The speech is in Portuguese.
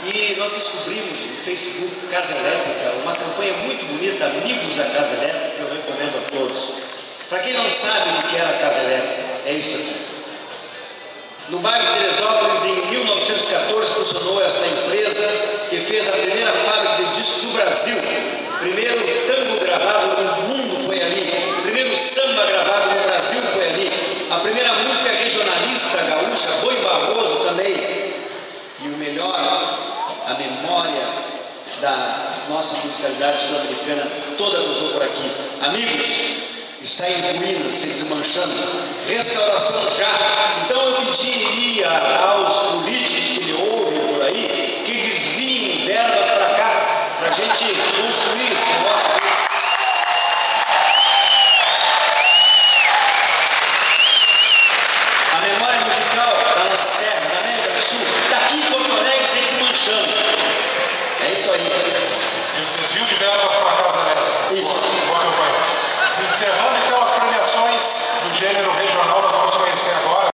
E nós descobrimos no Facebook Casa Elétrica uma campanha muito bonita, Amigos da Casa Elétrica, que eu recomendo a todos. Para quem não sabe o que era a Casa Elétrica, é isso aqui. No bairro de Teresópolis, em 1914, funcionou esta empresa que fez a primeira fábrica de discos do Brasil. O primeiro tango gravado no mundo foi ali. O primeiro samba gravado no Brasil foi ali. A primeira música regionalista gaúcha, Boi Barroso também. E o melhor, a memória da nossa musicalidade sul-americana toda cruzou por aqui. Amigos, está em ruínas, se desmanchando. Restauração já. Então eu pediria aos políticos que me ouvem por aí que desviem verbas para cá, para a gente construir esse negócio. A memória musical da nossa terra, da América do Sul, daqui em Porto Alegre, se desmanchando. É isso aí. Desvio de verbas para Casa Elétrica. Isso. Boa campanha. Encerrando então as premiações do gênero regional, nós vamos